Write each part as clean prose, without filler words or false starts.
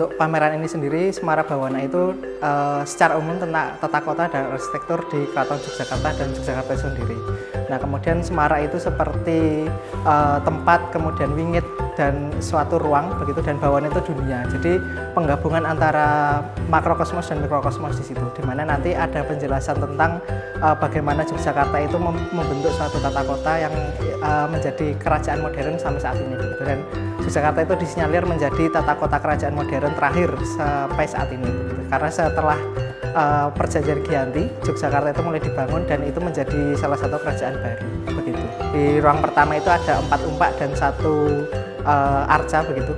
Untuk pameran ini sendiri, Semarak Bawana itu secara umum tentang tata kota dan arsitektur di Keraton Yogyakarta dan Yogyakarta itu sendiri. Nah, kemudian Semarak itu seperti tempat, kemudian wingit dan suatu ruang begitu, dan Bawana itu dunia. Jadi penggabungan antara makrokosmos dan mikrokosmos di situ, di mana nanti ada penjelasan tentang bagaimana Yogyakarta itu membentuk suatu tata kota yang menjadi kerajaan modern sampai saat ini begitu. Dan Yogyakarta itu disinyalir menjadi tata kota kerajaan modern terakhir sampai saat ini begitu. Karena setelah Perjanjian Giyanti, Yogyakarta itu mulai dibangun dan itu menjadi salah satu kerajaan baru begitu. Di ruang pertama itu ada 4 umpak dan 1 arca begitu,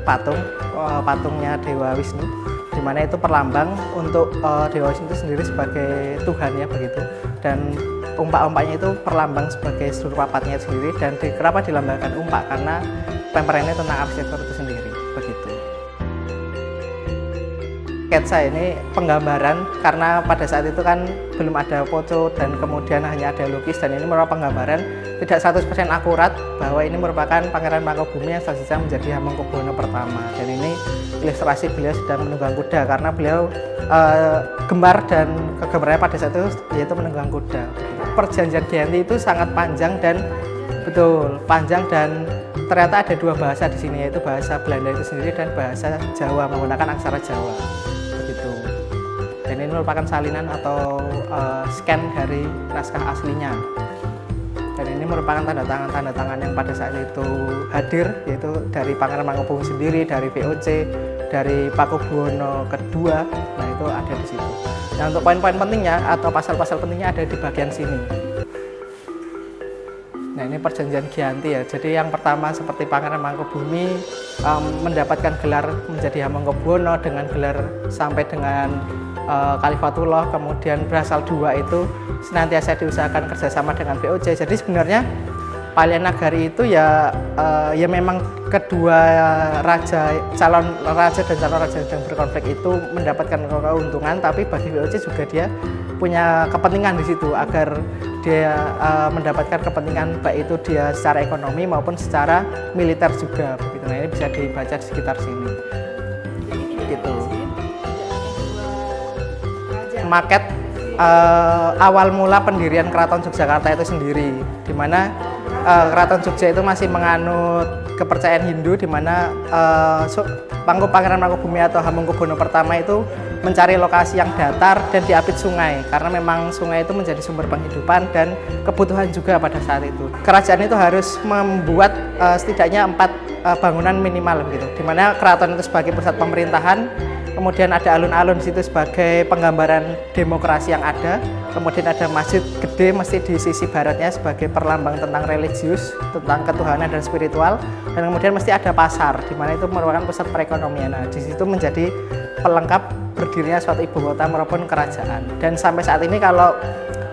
patungnya Dewa Wisnu, di mana itu perlambang untuk Dewa Wisnu itu sendiri sebagai Tuhan ya begitu. Dan umpak-umpaknya itu perlambang sebagai seluruh papatnya sendiri. Dan kenapa dilambangkan umpak? Karena pamerannya tentang arsitektur itu sendiri begitu. Sketsa ini penggambaran, karena pada saat itu kan belum ada foto dan kemudian hanya ada lukis, dan ini merupakan penggambaran tidak 100% akurat bahwa ini merupakan Pangeran Mangkubumi yang selanjutnya menjadi Hamengkubuwono pertama. Dan ini ilustrasi beliau sedang menunggang kuda, karena beliau gemar dan kegemarannya pada saat itu yaitu menunggang kuda. Perjanjian Giyanti itu sangat panjang dan panjang, dan ternyata ada 2 bahasa di sini, yaitu bahasa Belanda itu sendiri dan bahasa Jawa menggunakan aksara Jawa begitu. Dan ini merupakan salinan atau scan dari naskah aslinya. Dan ini merupakan tanda tangan yang pada saat itu hadir, yaitu dari Pangeran Mangkubumi sendiri, dari VOC, dari Pakubuwono kedua. Nah, itu ada di situ. Nah, untuk poin-poin pentingnya atau pasal-pasal pentingnya ada di bagian sini. Nah, ini Perjanjian Giyanti ya. Jadi yang pertama seperti Pangeran Mangkubumi mendapatkan gelar menjadi Hamengkubuwono dengan gelar sampai dengan Khalifatullah, kemudian berasal 2 itu senantiasa diusahakan kerjasama dengan VOC. Jadi sebenarnya Palianagari itu ya memang kedua calon raja dan calon raja yang berkonflik itu mendapatkan keuntungan, tapi bagi VOC juga dia punya kepentingan di situ agar dia mendapatkan kepentingan baik itu dia secara ekonomi maupun secara militer juga begitu. Nah, ini bisa dibaca di sekitar sini gitu. Maket awal mula pendirian Keraton Yogyakarta itu sendiri, di mana Keraton Jogja itu masih menganut kepercayaan Hindu, di mana Pangeran Mangkubumi atau Hamengkubuwono pertama itu mencari lokasi yang datar dan diapit sungai, karena memang sungai itu menjadi sumber penghidupan dan kebutuhan juga pada saat itu. Kerajaan itu harus membuat setidaknya 4 bangunan minimal gitu, di mana keraton itu sebagai pusat pemerintahan, kemudian ada alun-alun di situ sebagai penggambaran demokrasi yang ada, kemudian ada masjid gede mesti di sisi baratnya sebagai perlambang tentang religius, tentang ketuhanan dan spiritual, dan kemudian mesti ada pasar di mana itu merupakan pusat perekonomian. Nah, di situ menjadi pelengkap berdirinya suatu ibu kota maupun kerajaan. Dan sampai saat ini kalau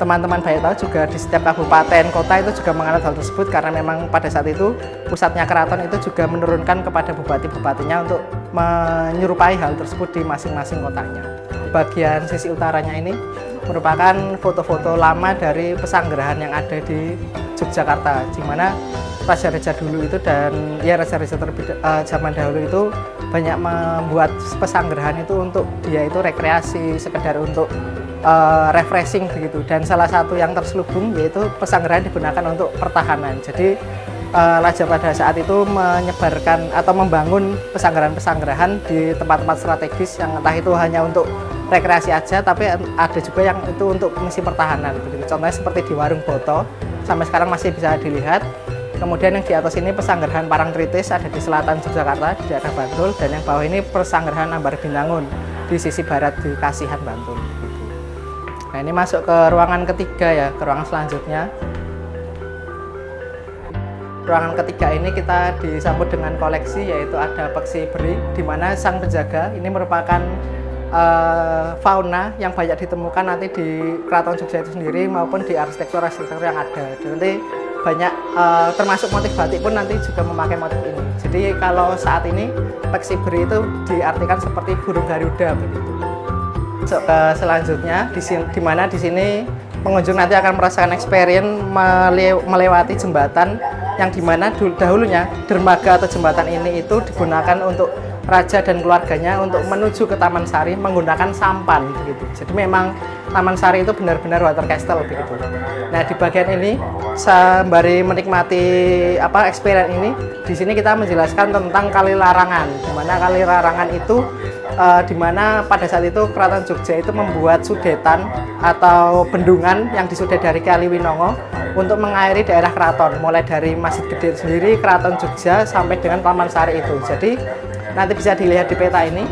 teman-teman baik tahu juga di setiap kabupaten kota itu juga menganut hal tersebut, karena memang pada saat itu pusatnya keraton itu juga menurunkan kepada bupati-bupatinya untuk menyerupai hal tersebut di masing-masing kotanya. Bagian sisi utaranya ini merupakan foto-foto lama dari pesanggerahan yang ada di Yogyakarta, di mana raja-raja dulu itu dan ya raja-raja zaman dahulu itu banyak membuat pesanggerahan itu untuk dia itu rekreasi, sekedar untuk refreshing begitu. Dan salah satu yang terselubung yaitu pesanggerahan digunakan untuk pertahanan. Jadi raja pada saat itu menyebarkan atau membangun pesanggerahan-pesanggerahan di tempat-tempat strategis yang entah itu hanya untuk rekreasi aja, tapi ada juga yang itu untuk misi pertahanan begitu. Contohnya seperti di Warung Boto, sampai sekarang masih bisa dilihat. Kemudian yang di atas ini pesanggerahan Parangtritis ada di selatan Yogyakarta di daerah Bantul, dan yang bawah ini pesanggerahan Ambar Binangun di sisi barat di Kasihan Bantul gitu. Nah, ini masuk ke ruangan ketiga ya, ke ruangan selanjutnya. Ruangan ketiga ini kita disambut dengan koleksi, yaitu ada peksi beri, di mana sang penjaga ini merupakan fauna yang banyak ditemukan nanti di Keraton Jogja itu sendiri maupun di arsitektur-arsitektur yang ada. Dan nanti banyak termasuk motif batik pun nanti juga memakai motif ini. Jadi kalau saat ini peksi beri itu diartikan seperti burung Garuda begitu. Masuk ke selanjutnya, di mana di sini pengunjung nanti akan merasakan experience melewati jembatan yang dimana dahulunya dermaga atau jembatan ini itu digunakan untuk raja dan keluarganya untuk menuju ke Taman Sari menggunakan sampan begitu. Jadi memang Taman Sari itu benar-benar water castle begitu. Nah, di bagian ini sembari menikmati experience ini, di sini kita menjelaskan tentang Kali Larangan. Di mana Kali Larangan itu di mana pada saat itu Keraton Jogja itu membuat sudetan atau bendungan yang disudet dari Kali Winongo untuk mengairi daerah keraton, mulai dari Masjid Gede sendiri, Keraton Jogja sampai dengan Taman Sari itu. Jadi nanti bisa dilihat di peta ini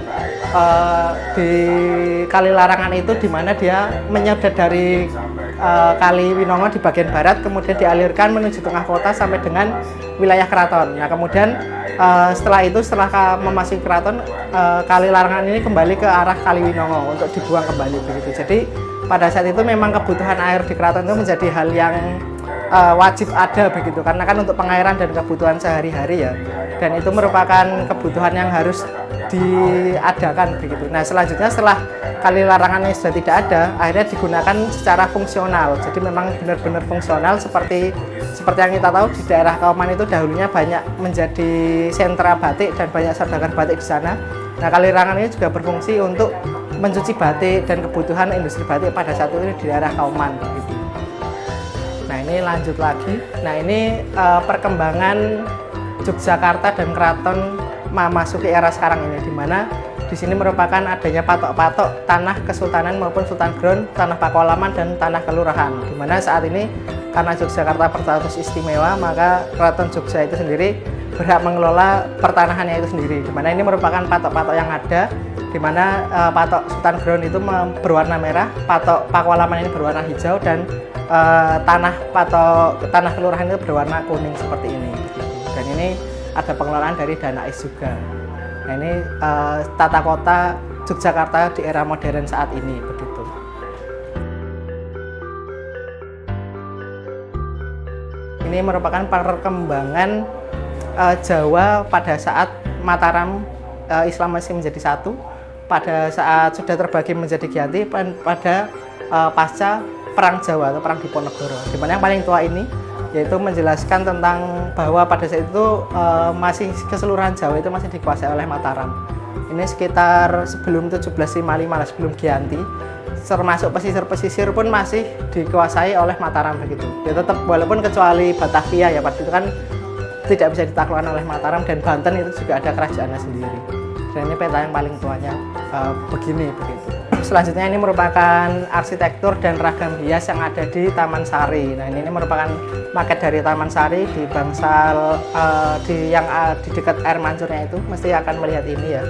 di Kali Larangan itu di mana dia menyedot dari Kali Winongo di bagian barat, kemudian dialirkan menuju tengah kota sampai dengan wilayah keraton. Nah, kemudian setelah itu, setelah memasuki keraton, Kali Larangan ini kembali ke arah Kali Winongo untuk dibuang kembali begitu. Jadi pada saat itu memang kebutuhan air di keraton itu menjadi hal yang wajib ada begitu, karena kan untuk pengairan dan kebutuhan sehari-hari ya, dan itu merupakan kebutuhan yang harus diadakan begitu. Nah, selanjutnya setelah Kali Larangan ini sudah tidak ada, akhirnya digunakan secara fungsional. Jadi memang benar-benar fungsional seperti yang kita tahu di daerah Kauman itu dahulunya banyak menjadi sentra batik dan banyak saudagar batik di sana. Nah, Kali Larangan ini juga berfungsi untuk mencuci batik dan kebutuhan industri batik pada saat itu di daerah Kauman begitu. Nah, ini lanjut lagi. Nah, ini perkembangan Yogyakarta dan keraton memasuki era sekarang ini, di mana di sini merupakan adanya patok-patok tanah kesultanan maupun sultan ground, tanah Pakualaman dan tanah kelurahan. Di mana saat ini karena Yogyakarta berstatus istimewa, maka Keraton Jogja itu sendiri berhak mengelola pertanahannya itu sendiri. Di mana ini merupakan patok-patok yang ada, di mana patok sultan ground itu berwarna merah, patok Pakualaman ini berwarna hijau, dan tanah kelurahan itu berwarna kuning seperti ini. Dan ini ada pengelolaan dari Danais juga. Nah, ini tata kota Yogyakarta di era modern saat ini begitu. Ini merupakan perkembangan Jawa pada saat Mataram Islam masih menjadi satu, pada saat sudah terbagi menjadi Giyanti, pada pasca Perang Jawa atau Perang Diponegoro. Di mana yang paling tua ini yaitu menjelaskan tentang bahwa pada saat itu masih keseluruhan Jawa itu masih dikuasai oleh Mataram. Ini sekitar sebelum 1755, sebelum Giyanti, termasuk pesisir-pesisir pun masih dikuasai oleh Mataram begitu. Ya tetap, walaupun kecuali Batavia ya, pada itu kan tidak bisa ditaklukkan oleh Mataram, dan Banten itu juga ada kerajaannya sendiri. Dan ini peta yang paling tuanya begini begitu. Selanjutnya ini merupakan arsitektur dan ragam hias yang ada di Taman Sari. Nah, ini merupakan maket dari Taman Sari di bangsal di dekat air mancurnya itu, mesti akan melihat ini ya.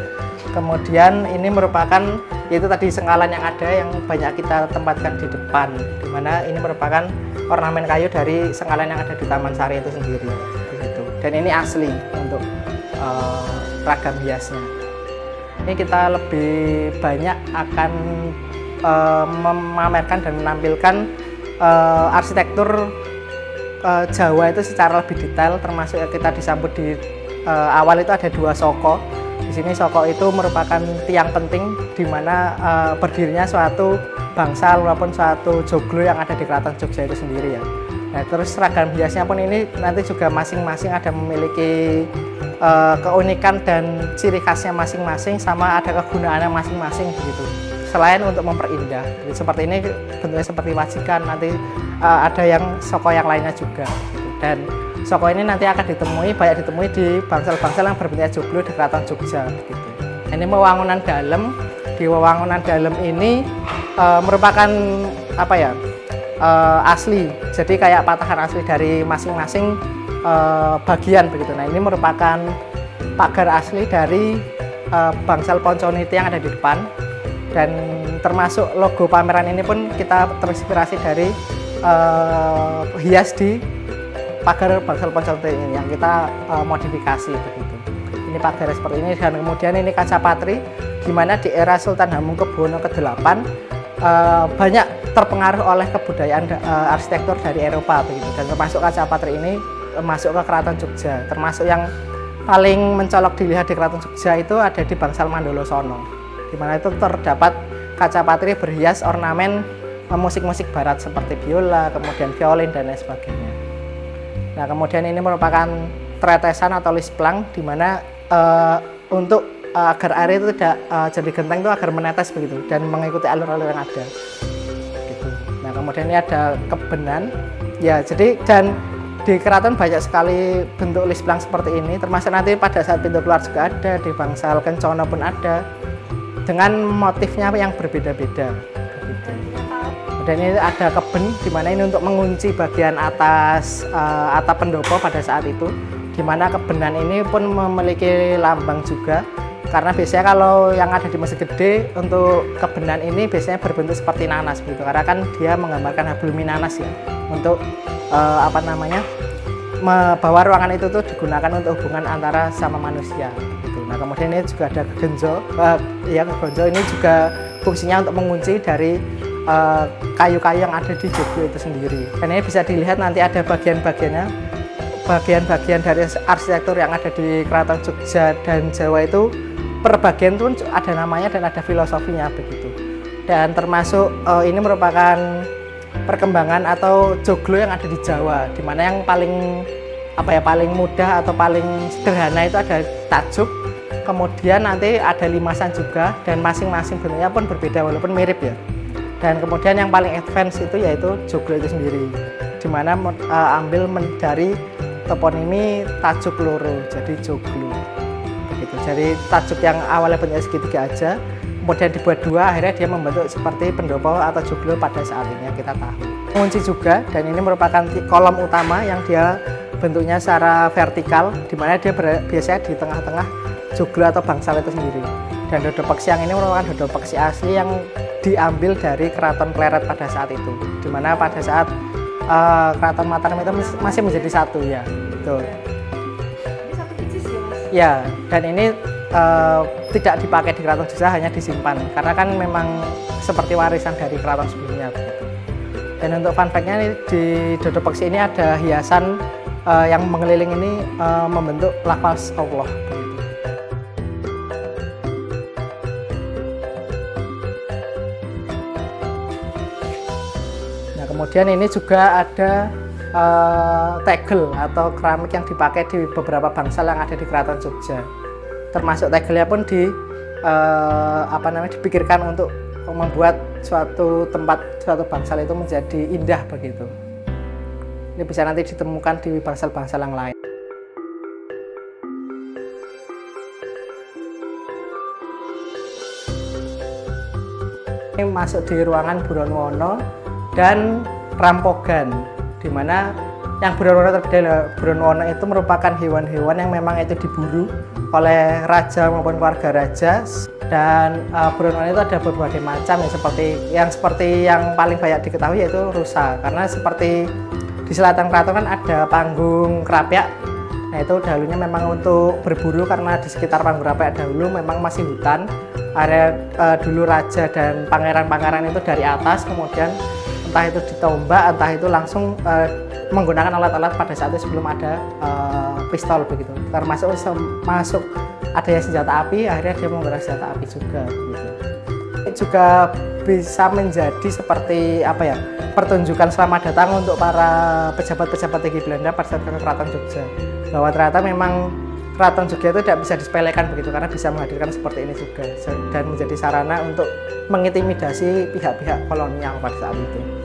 Kemudian ini merupakan yaitu tadi sengkalan yang ada yang banyak kita tempatkan di depan, di mana ini merupakan ornamen kayu dari sengkalan yang ada di Taman Sari itu sendiri begitu. Dan ini asli untuk ragam hiasnya. Ini kita lebih banyak akan memamerkan dan menampilkan arsitektur Jawa itu secara lebih detail, termasuk kita disambut di awal itu ada 2 soko. Di sini soko itu merupakan tiang penting di mana berdirinya suatu bangsal maupun suatu joglo yang ada di Keraton Jogja itu sendiri ya. Nah, terus ragam hiasnya pun ini nanti juga masing-masing ada memiliki keunikan dan ciri khasnya masing-masing, sama ada kegunaannya masing-masing begitu. Selain untuk memperindah, seperti ini bentuknya seperti wajikan, nanti ada yang soko yang lainnya juga gitu. Dan soko ini nanti akan banyak ditemui di bangsal-bangsal yang berbentuk joglo di Keraton Jogja begitu. Ini wewangunan dalam. Di wewangunan dalam ini merupakan asli, jadi kayak patahan asli dari masing-masing bagian begitu. Nah, ini merupakan pagar asli dari bangsal Ponconiti yang ada di depan, dan termasuk logo pameran ini pun kita terinspirasi dari hias di pagar bangsal Ponconiti ini yang kita modifikasi begitu. Ini pagar seperti ini, dan kemudian ini kaca patri, di mana di era Sultan Hamengkubuwono ke-8 banyak terpengaruh oleh kebudayaan arsitektur dari Eropa begitu, dan termasuk kaca patri ini masuk ke Keraton Jogja. Termasuk yang paling mencolok dilihat di Keraton Jogja itu ada di bangsal Mandolo Sono, di mana itu terdapat kaca patri berhias ornamen musik-musik barat seperti biola, kemudian violin dan lain sebagainya. Nah, kemudian ini merupakan tretesan atau lisplang, di mana untuk agar air itu tidak jadi genteng itu agar menetes begitu dan mengikuti alur-alur yang ada. Gitu. Nah kemudian ini ada kebenan, ya jadi dan di keraton banyak sekali bentuk lisblang seperti ini, termasuk nanti pada saat pintu keluar juga ada, di bangsal Kencono pun ada, dengan motifnya yang berbeda-beda. Begitu. Dan ini ada keben, di mana ini untuk mengunci bagian atas atap pendopo pada saat itu, di mana kebenan ini pun memiliki lambang juga. Karena biasanya kalau yang ada di Masjid Gede untuk kebenan ini biasanya berbentuk seperti nanas begitu, karena kan dia menggambarkan hablum minanas ya, untuk bahwa ruangan itu tuh digunakan untuk hubungan antara sama manusia gitu. Nah kemudian ini juga ada genjo, genjo ini juga fungsinya untuk mengunci dari kayu-kayu yang ada di joglo itu sendiri. Dan ini bisa dilihat nanti ada bagian-bagiannya, bagian-bagian dari arsitektur yang ada di Keraton Jogja dan Jawa itu per bagian pun ada namanya dan ada filosofinya begitu. Dan termasuk ini merupakan perkembangan atau joglo yang ada di Jawa, di mana yang paling paling mudah atau paling sederhana itu ada tajuk, kemudian nanti ada limasan juga, dan masing-masing bentuknya pun berbeda walaupun mirip ya. Dan kemudian yang paling advance itu yaitu joglo itu sendiri, di mana ambil dari toponimi tajuk loro, jadi joglo. Begitu. Jadi tajuk yang awalnya bentuknya segitiga aja, kemudian dibuat dua, akhirnya dia membentuk seperti pendopo atau joglo pada saat ini yang kita tahu. Kunci juga, dan ini merupakan kolom utama yang dia bentuknya secara vertikal, di mana dia biasanya di tengah-tengah joglo atau bangsal itu sendiri. Dan dodo peksi yang ini merupakan dodo peksi asli yang diambil dari Keraton Pleret pada saat itu, di mana pada saat Keraton Mataram itu masih menjadi satu ya. Betul. Ya, dan ini tidak dipakai di Keraton Jogja, hanya disimpan karena kan memang seperti warisan dari keraton sebelumnya begitu. Dan untuk fun fact-nya di dodo peksi ini ada hiasan yang mengeliling ini membentuk lafaz Allah begitu. Nah, kemudian ini juga ada tegel atau keramik yang dipakai di beberapa bangsal yang ada di Keraton Jogja. Termasuk tegelnya pun dipikirkan untuk membuat suatu tempat, suatu bangsal itu menjadi indah begitu. Ini bisa nanti ditemukan di bangsal-bangsal yang lain. Ini masuk di ruangan Buron Wono dan Rampogan, di mana yang Buron Wono itu merupakan hewan-hewan yang memang itu diburu oleh raja maupun keluarga raja. Dan Buron Wono itu ada berbagai macam ya, seperti yang paling banyak diketahui yaitu rusa, karena seperti di selatan keraton kan ada panggung Krapyak. Nah itu dahulunya memang untuk berburu, karena di sekitar panggung Krapyak dahulu memang masih hutan. Area dulu raja dan pangeran-pangeran itu dari atas, kemudian entah itu ditombak, entah itu langsung menggunakan alat-alat pada saat itu sebelum ada pistol begitu. Termasuk masuk adanya senjata api, akhirnya dia menggunakan senjata api juga gitu. Ini juga bisa menjadi seperti pertunjukan selamat datang untuk para pejabat-pejabat tinggi Belanda pada saat ke Keraton Jogja, bahwa ternyata memang Keraton Jogja itu tidak bisa disepelekan begitu, karena bisa menghadirkan seperti ini juga dan menjadi sarana untuk mengintimidasi pihak-pihak kolonial pada saat itu.